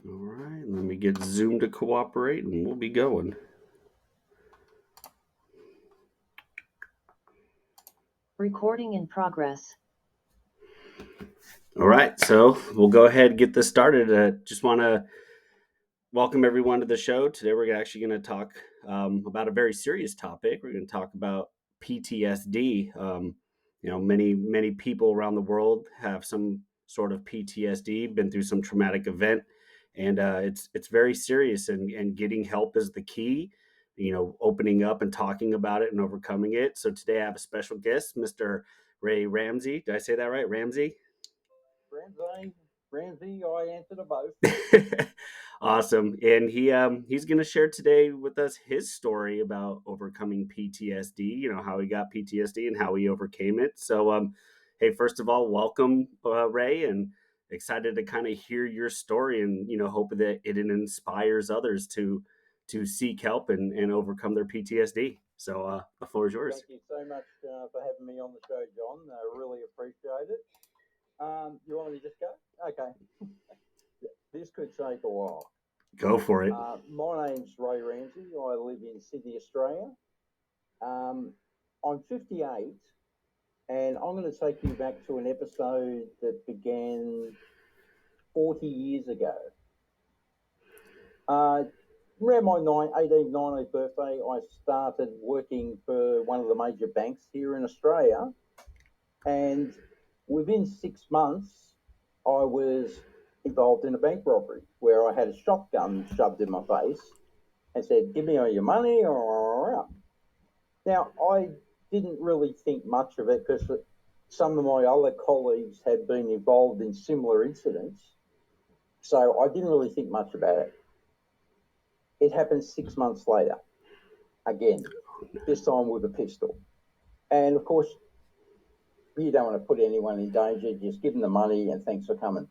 All right, let me get Zoom to cooperate and we'll be going. Recording in progress. All right, so we'll go ahead and get this started. Just want to welcome everyone to the show. Today we're actually going to talk about a very serious topic. We're going to talk about PTSD. Many people around the world have some sort of PTSD, been through some traumatic event, and it's very serious. And getting help is the key. Opening up and talking about it and overcoming it. So today I have a special guest, Mr. Ray Ramsey. Did I say that right, Ramsey? Ramsey, I answer to both. Awesome. And he's going to share today with us his story about overcoming PTSD, how he got PTSD and how he overcame it. So hey, first of all, welcome, Ray, and excited to kind of hear your story and hope that it inspires others to seek help and overcome their PTSD. So the floor is yours. Thank you so much for having me on the show, John. I really appreciate it. You want me to just go? Okay. This could take a while. Go for it. My name's Ray Ramsey. I live in Sydney, Australia. I'm 58, and I'm going to take you back to an episode that began 40 years ago. Around my 18th, 19th birthday, I started working for one of the major banks here in Australia, and within 6 months, I was involved in a bank robbery where I had a shotgun shoved in my face and said, "Give me all your money or." Now, I didn't really think much of it because some of my other colleagues had been involved in similar incidents, so I didn't really think much about it. It happened 6 months later, again, this time with a pistol. And of course, you don't want to put anyone in danger, just give them the money and thanks for coming.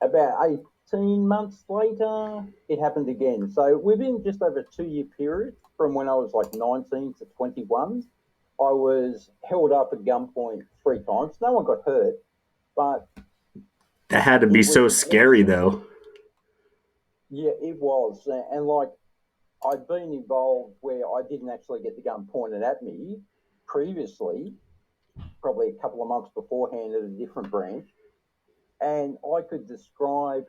About 18 months later, it happened again. So within just over a 2-year period, from when I was like 19 to 21, I was held up at gunpoint 3 times. No one got hurt, but... That had to be so scary, though. Yeah, it was. And like, I'd been involved where I didn't actually get the gun pointed at me previously, probably a couple of months beforehand at a different branch. And I could describe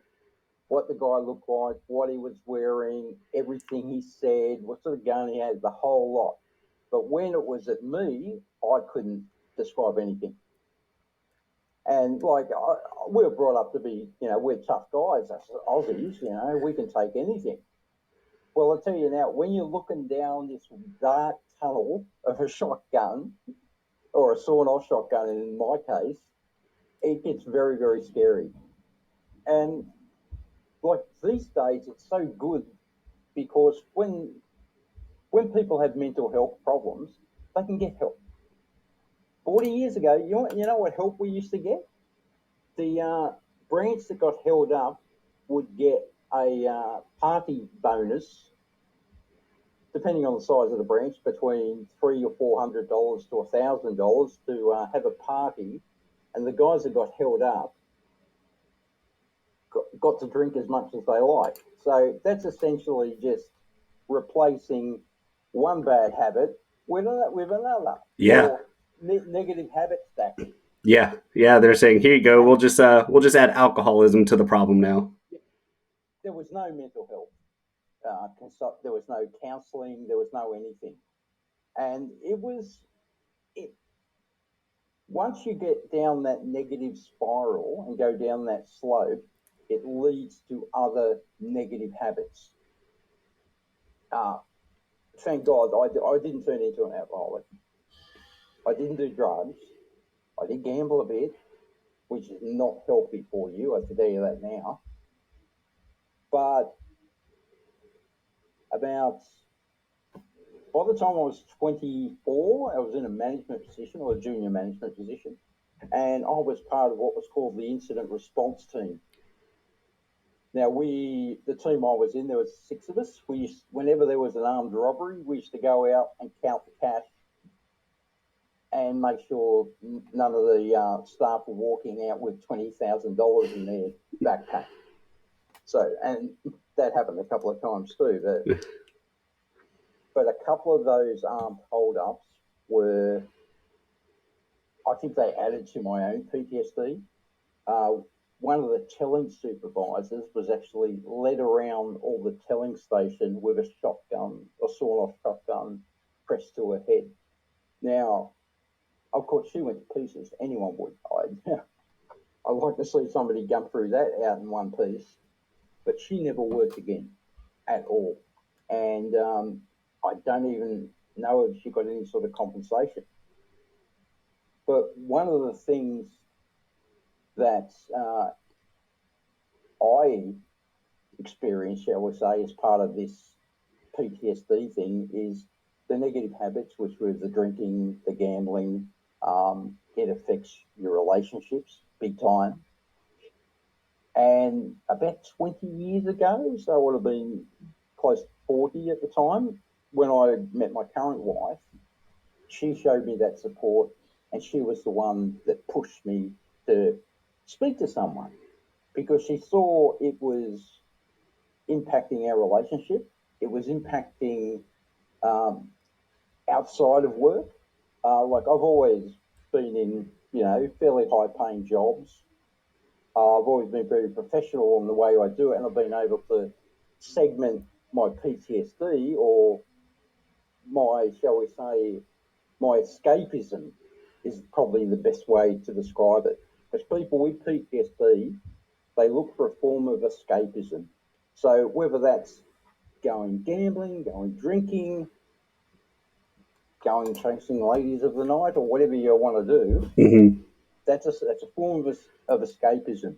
what the guy looked like, what he was wearing, everything he said, what sort of gun he had, the whole lot. But when it was at me, I couldn't describe anything. And like, we were brought up to be, we're tough guys, us Aussies, we can take anything. Well, I'll tell you now, when you're looking down this dark tunnel of a shotgun, or a sawn-off shotgun in my case, it gets very, very scary. And like these days, it's so good because when people have mental health problems, they can get help. 40 years ago, you know what help we used to get? The branch that got held up would get a party bonus, depending on the size of the branch, between $300 or $400 to $1,000 to have a party, and the guys that got held up got to drink as much as they like. So that's essentially just replacing one bad habit with another. Yeah. Or negative habit stacking. Yeah. They're saying, here you go. We'll just add alcoholism to the problem now. There was no mental health. There was no counselling. There was no anything. And once you get down that negative spiral and go down that slope, it leads to other negative habits. Thank God I didn't turn into an alcoholic. I didn't do drugs. I did gamble a bit, which is not healthy for you, I can tell you that now. But by the time I was 24, I was in a management position, or a junior management position, and I was part of what was called the incident response team. Now, the team I was in, there was 6 of us. Whenever there was an armed robbery, we used to go out and count the cash and make sure none of the staff were walking out with $20,000 in their backpack. So, and that happened a couple of times too. But a couple of those armed hold-ups were, I think they added to my own PTSD. One of the telling supervisors was actually led around all the telling station with a shotgun, a sawn-off shotgun, pressed to her head. Now, of course, she went to pieces. Anyone would. I'd like to see somebody jump through that out in one piece. But she never worked again at all. And I don't even know if she got any sort of compensation. But one of the things that I experienced, shall we say, as part of this PTSD thing is the negative habits, which were the drinking, the gambling. It affects your relationships big time. And about 20 years ago, so I would have been close to 40 at the time, when I met my current wife, she showed me that support, and she was the one that pushed me to speak to someone because she saw it was impacting our relationship. It was impacting outside of work. Like I've always been in, fairly high paying jobs. I've always been very professional in the way I do it, and I've been able to segment my PTSD or my, shall we say, my escapism is probably the best way to describe it. Because people with PTSD, they look for a form of escapism. So whether that's going gambling, going drinking, going chasing ladies of the night, or whatever you want to do, that's a form of escapism.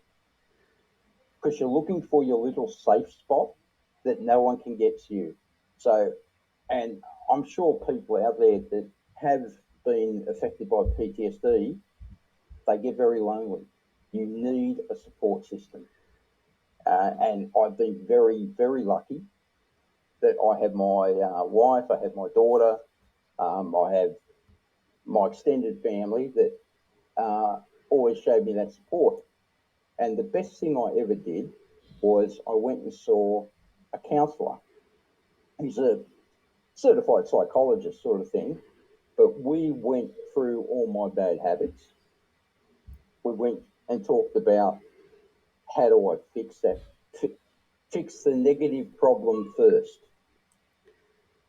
Because you're looking for your little safe spot that no one can get to you. So, and I'm sure people out there that have been affected by PTSD, they get very lonely. You need a support system. And I've been very, very lucky that I have my wife, I have my daughter, I have my extended family that always showed me that support. And the best thing I ever did was I went and saw a counsellor. He's a certified psychologist sort of thing, but we went through all my bad habits. We went and talked about how do I fix that, fix the negative problem first.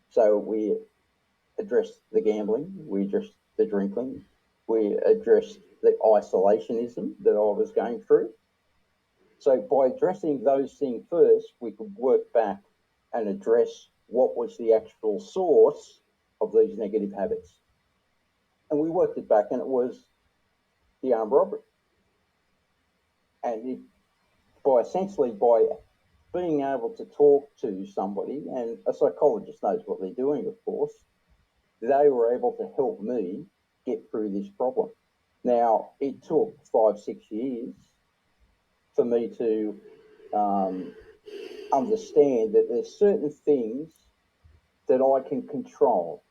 So we addressed the gambling, we addressed the drinking, we addressed the isolationism that I was going through. So by addressing those things first, we could work back and address what was the actual source of these negative habits. And we worked it back, and it was the armed robbery. And by being able to talk to somebody, and a psychologist knows what they're doing, of course, they were able to help me get through this problem. Now, it took 5-6 years for me to understand that there's certain things that I can control.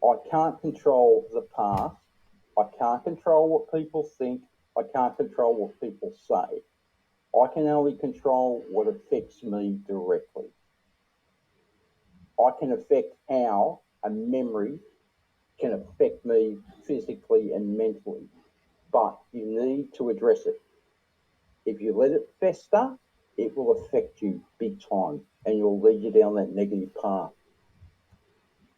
I can't control the past. I can't control what people think. I can't control what people say. I can only control what affects me directly. I can affect how a memory can affect me physically and mentally, but you need to address it. If you let it fester, it will affect you big time and you'll lead you down that negative path.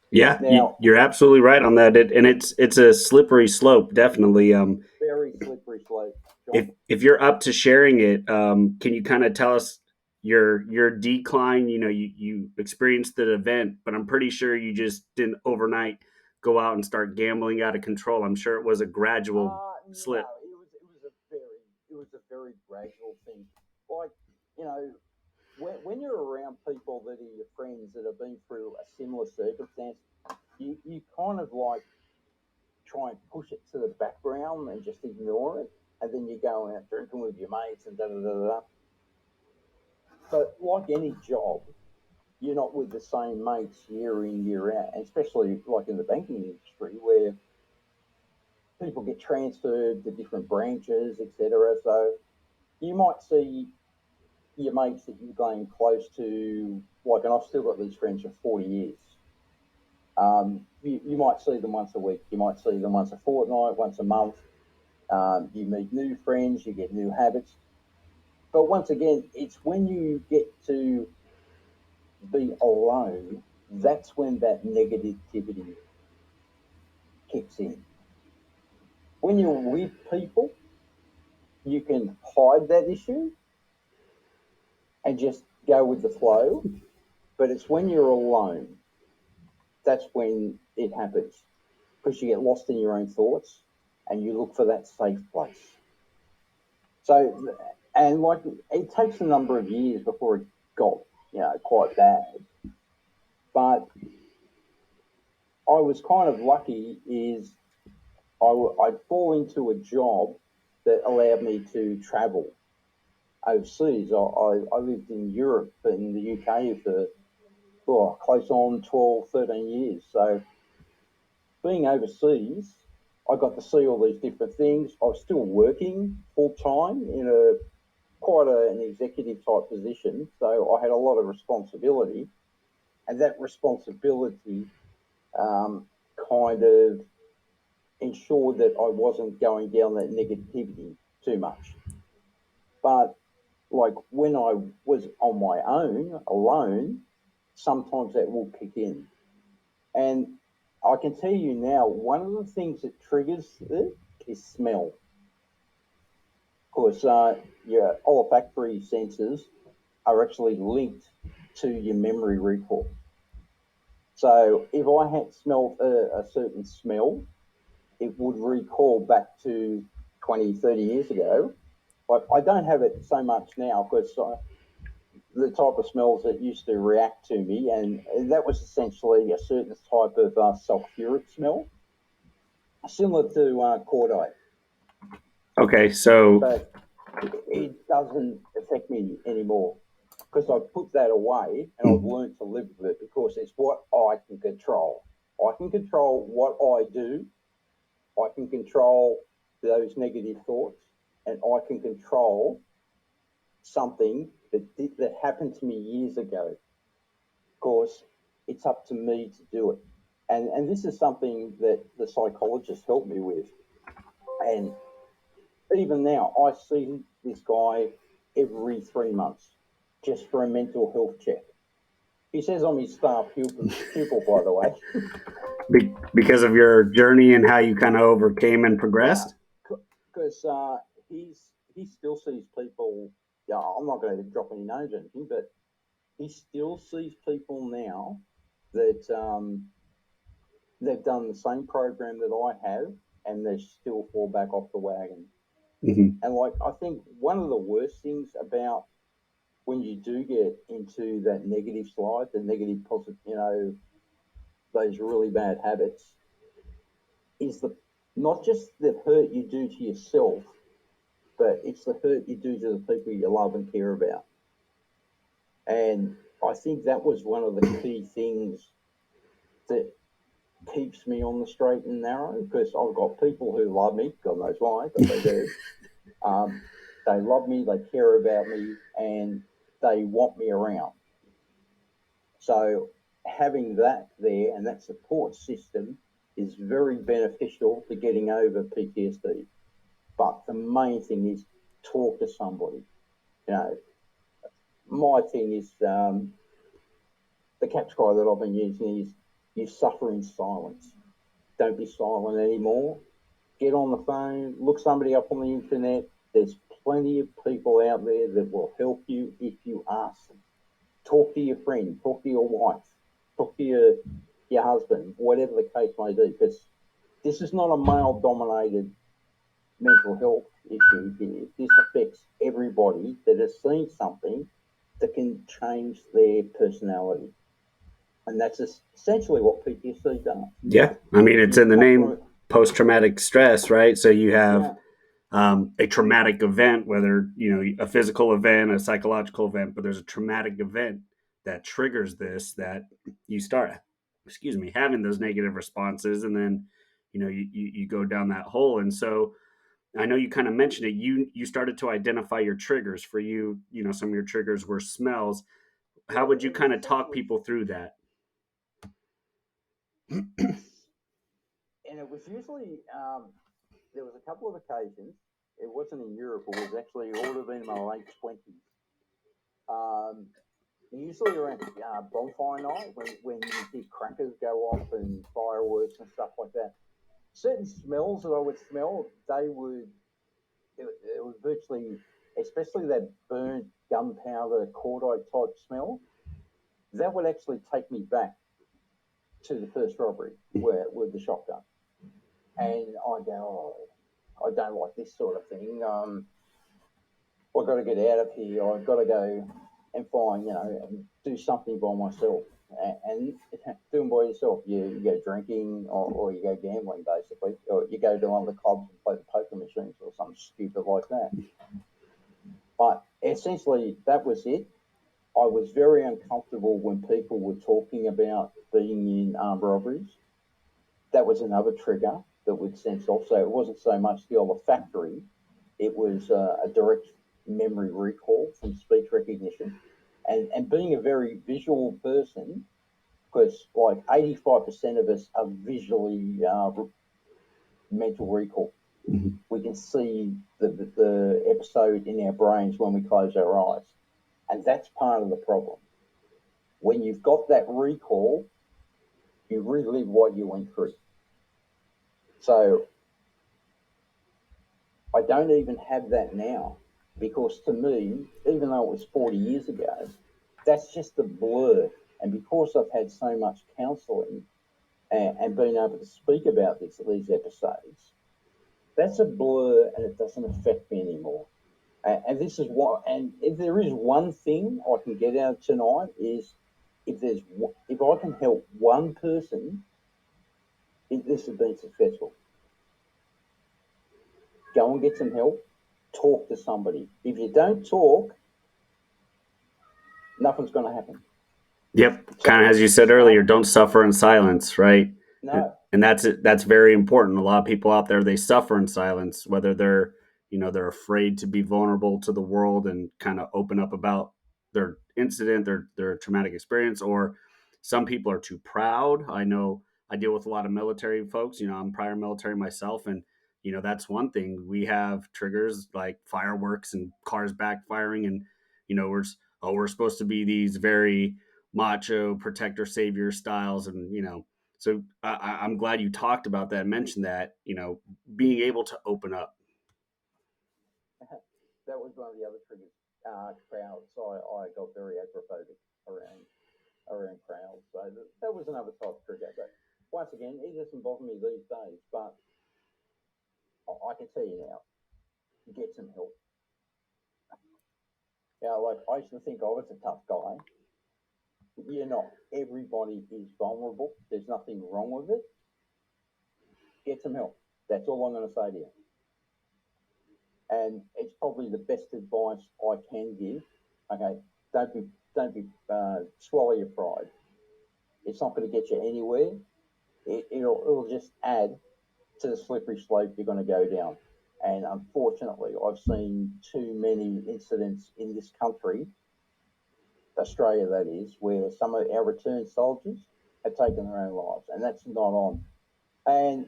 Yeah, Now, you're absolutely right on that. And it's a slippery slope, definitely. Very slippery slope, If John. you're up to sharing it, can you kind of tell us your decline? You know, you experienced the event, but I'm pretty sure you just didn't overnight go out and start gambling out of control. I'm sure it was a gradual No, slip. it was a very gradual thing. Like, you know, when you're around people that are your friends that have been through a similar circumstance, you kind of like try and push it to the background and just ignore it, and then you go out drinking with your mates and da da da da. But like any job, you're not with the same mates year in year out, and especially like in the banking industry where people get transferred to different branches, etc. So you might see your mates that you've been close to, like, and I've still got these friends for 40 years. You might see them once a week, you might see them once a fortnight, once a month. You meet new friends, you get new habits. But once again, it's when you get to be alone, that's when that negativity kicks in. When you're with people, you can hide that issue and just go with the flow. But it's when you're alone, that's when it happens, because you get lost in your own thoughts and you look for that safe place. So, and like, it takes a number of years before it got, quite bad. But I was kind of lucky is I'd fall into a job that allowed me to travel overseas. I lived in Europe and the UK for close on 12, 13 years. So being overseas, I got to see all these different things. I was still working full time in an executive type position. So I had a lot of responsibility, and that responsibility kind of ensured that I wasn't going down that negativity too much. But like when I was on my own, alone, sometimes that will kick in. And I can tell you now, one of the things that triggers it is smell. Of course, your olfactory senses are actually linked to your memory recall. So if I had smelled a certain smell, it would recall back to 20, 30 years ago. Like, I don't have it so much now because the type of smells that used to react to me, and that was essentially a certain type of sulfuric smell, similar to cordite. Okay, so But it doesn't affect me anymore because I've put that away and I've learned to live with it because it's what I can control. I can control what I do. I can control those negative thoughts, and I can control something that happened to me years ago. Of course, it's up to me to do it. And this is something that the psychologist helped me with. And even now, I see this guy every 3 months just for a mental health check. He says I'm his star pupil by the way. because of your journey and how you kind of overcame and progressed. Because he still sees people. Yeah, I'm not going to drop any names or anything, but he still sees people now that they've done the same program that I have, and they still fall back off the wagon. Mm-hmm. And like, I think one of the worst things about when you do get into that negative slide, the negative positive, those really bad habits, is the not just the hurt you do to yourself, but it's the hurt you do to the people you love and care about. And I think that was one of the key things that keeps me on the straight and narrow, because I've got people who love me, God knows why, but they do. They love me, they care about me, and they want me around. So having that there and that support system is very beneficial to getting over PTSD. But the main thing is talk to somebody. My thing is the catch cry that I've been using is you suffer in silence. Don't be silent anymore. Get on the phone, look somebody up on the internet. There's plenty of people out there that will help you if you ask them. Talk to your friend, talk to your wife, talk to your husband, whatever the case may be, because this is not a male-dominated mental health issue here. This affects everybody that has seen something that can change their personality. And that's essentially what PTSD does. Yeah, I mean, it's in the name, post-traumatic stress, right? So you have a traumatic event, whether a physical event, a psychological event, but there's a traumatic event that triggers this, that you start, having those negative responses, and then you go down that hole. And so I know you kind of mentioned it. You started to identify your triggers. For you, some of your triggers were smells. How would you kind of talk people through that? And it was usually, there was a couple of occasions, it wasn't in Europe, it was actually, it would have been in my late 20s. Usually around bonfire night, when you see crackers go off and fireworks and stuff like that. Certain smells that I would smell, it was virtually, especially that burnt gunpowder cordite type smell, that would actually take me back to the first robbery with the shotgun. And I go, oh, I don't like this sort of thing. I've got to get out of here. I've got to go and find, and do something by myself. And doing by yourself, you go drinking or you go gambling, basically, or you go to one of the clubs and play the poker machines or something stupid like that. But essentially, that was it. I was very uncomfortable when people were talking about being in armed robberies. That was another trigger that would sense off. So it wasn't so much the olfactory, it was a direct memory recall from speech recognition. And being a very visual person, because like 85% of us are visually mental recall. Mm-hmm. We can see the episode in our brains when we close our eyes. And that's part of the problem. When you've got that recall, you relive what you went through. So I don't even have that now, because to me, even though it was 40 years ago, that's just a blur. And because I've had so much counselling and been able to speak about these episodes, that's a blur and it doesn't affect me anymore. And this is what, and if there is one thing I can get out tonight is if I can help one person, this has been successful. Go and get some help. Talk to somebody. If you don't talk, nothing's going to happen. Yep, kind of as you said earlier, don't suffer in silence, right? No. And that's very important. A lot of people out there, they suffer in silence, whether they're afraid to be vulnerable to the world and kind of open up about their incident, their traumatic experience, or some people are too proud. I know I deal with a lot of military folks. I'm prior military myself, and that's one thing. We have triggers like fireworks and cars backfiring, and we're supposed to be these very macho protector savior styles, and so I'm glad you talked about that and mentioned that, being able to open up. That was one of the other triggers. Crowds. I got very agoraphobic around crowds. So that was another type of trigger. But once again, it doesn't bother me these days. But I can tell you now, get some help. Like I used to think I was a tough guy. You're not. Everybody is vulnerable. There's nothing wrong with it. Get some help. That's all I'm going to say to you. And it's probably the best advice I can give. Okay, don't be swallow your pride. It's not going to get you anywhere. It'll just add to the slippery slope you're going to go down. And unfortunately, I've seen too many incidents in this country, Australia that is, where some of our returned soldiers have taken their own lives, and that's not on. And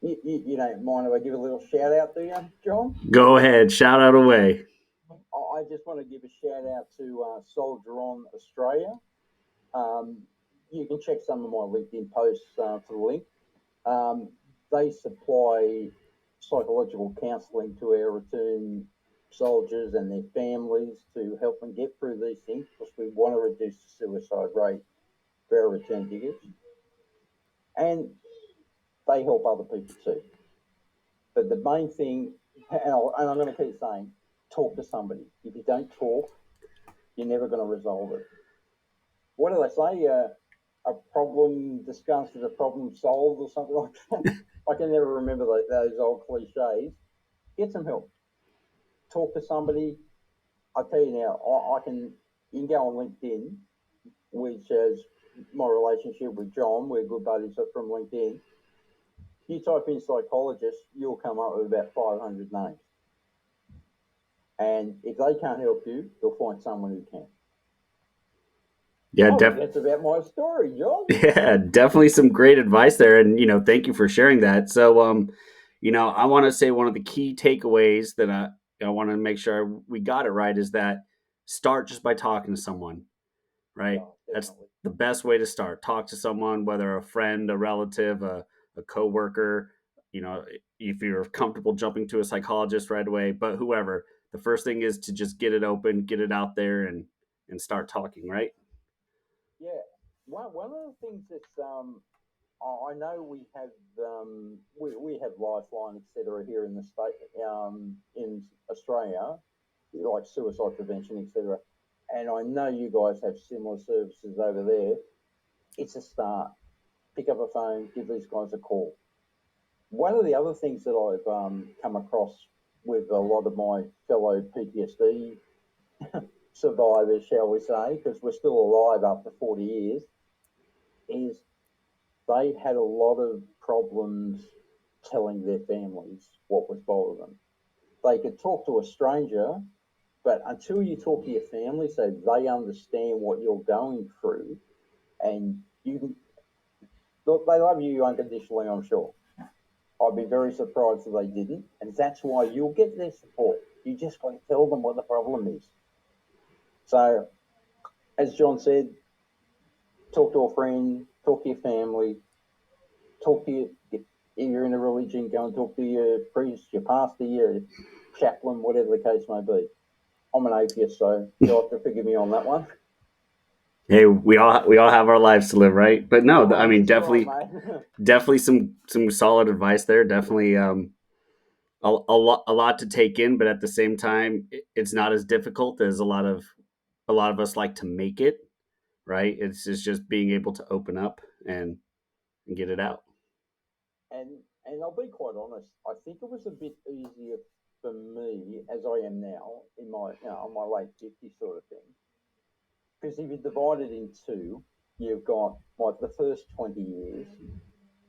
you don't mind if I give a little shout out to you, John? Go ahead, shout out away. I just want to give a shout out to Soldier On Australia. You can check some of my LinkedIn posts for the link. They supply psychological counselling to our return soldiers and their families to help them get through these things, because we want to reduce the suicide rate for our return diggers. And they help other people too. But the main thing, and I'm going to keep saying, talk to somebody. If you don't talk, you're never going to resolve it. What do they say? A problem discussed is a problem solved, or something like that. I can never remember those old cliches. Get some help. Talk to somebody. I tell you now, you can go on LinkedIn, which is my relationship with John. We're good buddies from LinkedIn. you type in psychologist, you'll come up with about 500 names. And if they can't help you, you'll find someone who can. Yeah, That's about my story, John. Yeah, definitely some great advice there, and thank you for sharing that. So, I want to say one of the key takeaways that I want to make sure we got it right is that start just by talking to someone, right? Yeah, That's definitely. the best way to start. Talk to someone, whether a friend, a relative, a coworker. If you're comfortable jumping to a psychologist right away, but whoever, the first thing is to just get it open, get it out there, and start talking, right? Yeah. One of the things that's I know we have Lifeline, etc. here in the state, in Australia, like suicide prevention, etc. And I know you guys have similar services over there. It's a start. Pick up a phone, give these guys a call. One of the other things that I've come across with a lot of my fellow PTSD survivors, shall we say, because we're still alive after 40 years, is they had a lot of problems telling their families what was bothering them. They could talk to a stranger, but until you talk to your family so they understand what you're going through, and you look, they love you unconditionally, I'm sure. I'd be very surprised if they didn't, and that's why you'll get their support. You just got to tell them what the problem is. So, as John said, talk to a friend, talk to your family, talk to your, if you're in a religion, go and talk to your priest, your pastor, your chaplain, whatever the case may be. I'm an atheist, so you'll have to forgive me on that one. Hey, we all have our lives to live, right? But no, I mean, That's definitely, right, mate. definitely some solid advice there. Definitely, a lot to take in, but at the same time, it's not as difficult as a lot of us like to make it. Right? It's just being able to open up and get it out. And I'll be quite honest. I think it was a bit easier for me as I am now in my on my late 50s sort of thing. Because if you divide it in two, you've got like the first 20 years,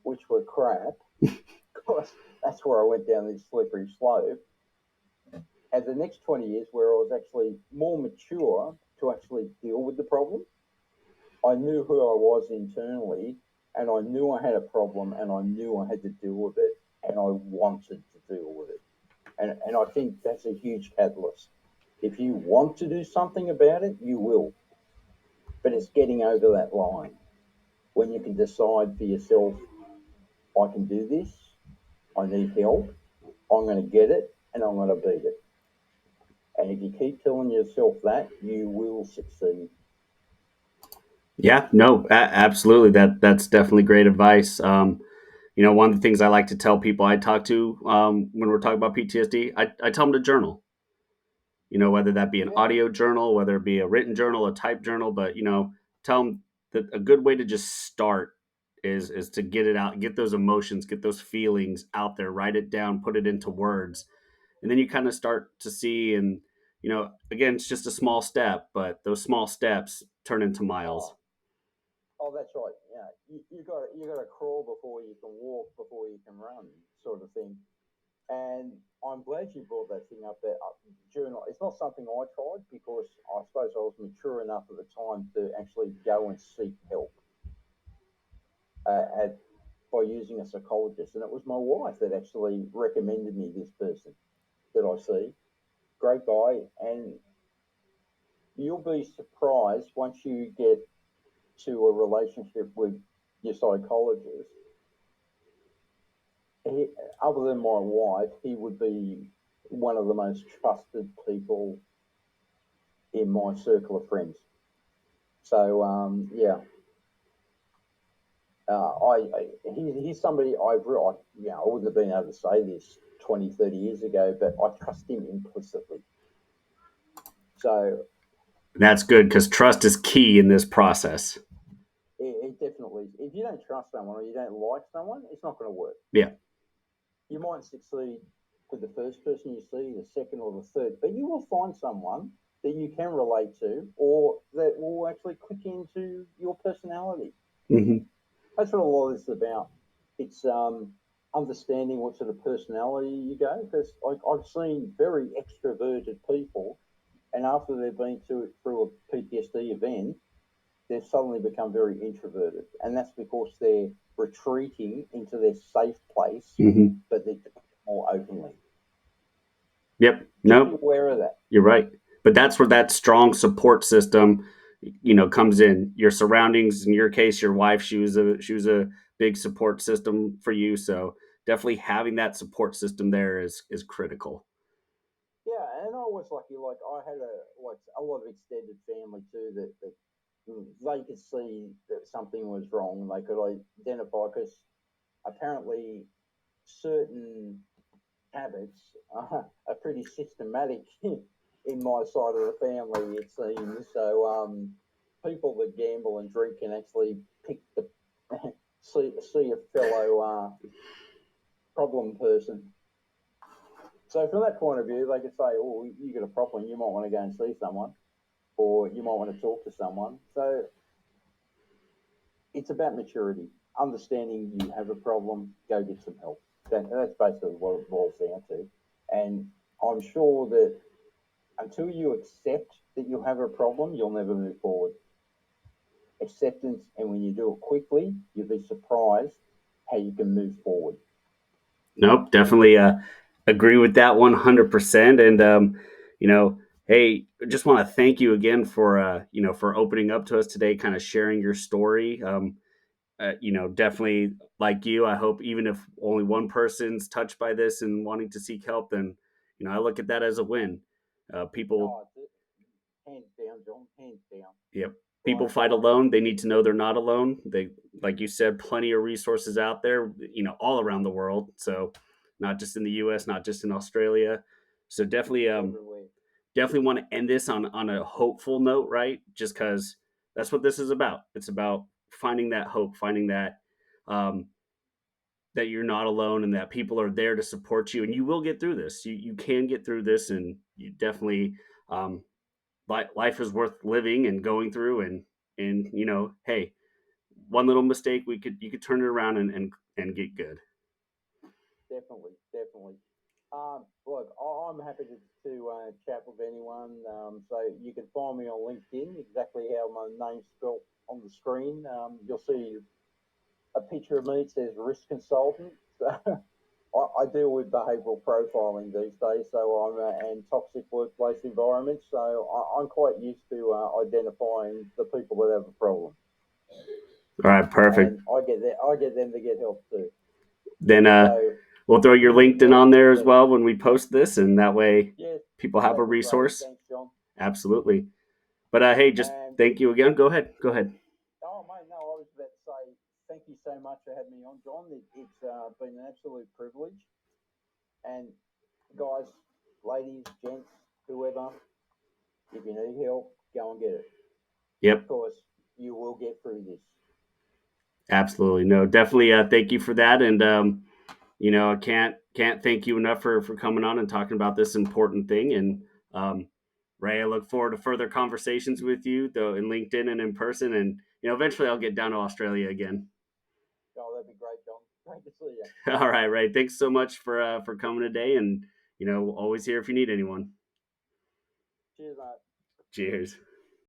which were crap. Of course, that's where I went down this slippery slope. And the next 20 years, where I was actually more mature to actually deal with the problem. I knew who I was internally, and I knew I had a problem, and I knew I had to deal with it, and I wanted to deal with it. And I think that's a huge catalyst. If you want to do something about it, you will. But it's getting over that line when you can decide for yourself, I can do this, I need help, I'm going to get it, and I'm going to beat it. And if you keep telling yourself that, you will succeed. Yeah, no, absolutely. That's definitely great advice. One of the things I like to tell people I talk to when we're talking about PTSD, I tell them to journal. Whether that be an Yeah. audio journal, whether it be a written journal, a typed journal, but tell them that a good way to just start is to get it out, get those emotions, get those feelings out there, write it down, put it into words, and then you kind of start to see. And again, it's just a small step, but those small steps turn into miles. That's right. Yeah, you got to crawl before you can walk, before you can run, sort of thing. And I'm glad you brought that thing up there. Journal. It's not something I tried because I suppose I was mature enough at the time to actually go and seek help by using a psychologist, and it was my wife that actually recommended me this person that I see. Great guy, and you'll be surprised once you get to a relationship with your psychologist. He, other than my wife, he would be one of the most trusted people in my circle of friends. So yeah, he's somebody I wouldn't have been able to say this 20, 30 years ago, but I trust him implicitly. So That's good because trust is key in this process. it definitely, if you don't trust someone or you don't like someone, it's not going to work. Yeah. You might succeed with the first person you see, the second or the third, but you will find someone that you can relate to or that will actually click into your personality. Mm-hmm. That's what a lot of this is about. It's understanding what sort of personality you go. Because like I've seen very extroverted people, and after they've been through a PTSD event, they've suddenly become very introverted, and that's because they're retreating into their safe place, but they're more openly. Yep. Just No, be aware of that. you're right. But that's where that strong support system, comes in. Your surroundings, in your case, your wife, she was a big support system for you. So definitely having that support system there is critical. Yeah, and I was lucky. Like I had a lot of extended family too that they could see that something was wrong. They could identify because apparently certain habits are pretty systematic in my side of the family, it seems. So people that gamble and drink can actually pick the see a fellow problem person. So from that point of view, they could say, "Oh, you got a problem. You might want to go and see someone, or you might want to talk to someone." So it's about maturity, understanding you have a problem. Go get some help. That's basically what it boils down to. And I'm sure that until you accept that you have a problem, you'll never move forward. Acceptance, and when you do it quickly, you'll be surprised how you can move forward. Nope, definitely agree with that 100%. And hey, just want to thank you again for for opening up to us today, kind of sharing your story. Definitely like you, I hope even if only one person's touched by this and wanting to seek help, then I look at that as a win. People, Oh, hands down, John, hands down. yep, Like people fight alone. They need to know they're not alone. They, like you said, plenty of resources out there, all around the world. So not just in the U.S., not just in Australia. So everywhere. definitely want to end this on a hopeful note, right? Just because that's what this is about. It's about finding that hope, finding that um, that you're not alone and that people are there to support you, and you will get through this. You can get through this, and you definitely um, life is worth living and going through. And hey, one little mistake, you could turn it around and get good. Definitely, definitely. Look, I'm happy to chat with anyone. So you can find me on LinkedIn, exactly how my name's spelled on the screen. You'll see a picture of me. It says risk consultant. So I deal with behavioural profiling these days. So and toxic workplace environments. So I'm quite used to identifying the people that have a problem, All right, perfect. and I get them to get help too. Then So we'll throw your easy LinkedIn working on there with as me. well when we post this, and that way Yes, people have a that'd be great. resource. Thanks, John. Absolutely. But hey, just And thank you again. Go ahead. Go ahead. oh, mate, no, I was about to say thank you so much for having me on, John. It's been an absolute privilege. And guys, ladies, gents, whoever, if you need help, go and get it Yep. because you will get through this. Absolutely. No, definitely. Thank you for that. And I can't thank you enough for coming on and talking about this important thing. And Ray, I look forward to further conversations with you, though, in LinkedIn and in person. And eventually, I'll get down to Australia again. Oh, that'd be great, John. Great to see you. All right, Ray. Thanks so much for coming today. And always here if you need anyone. Cheers, mate. Cheers.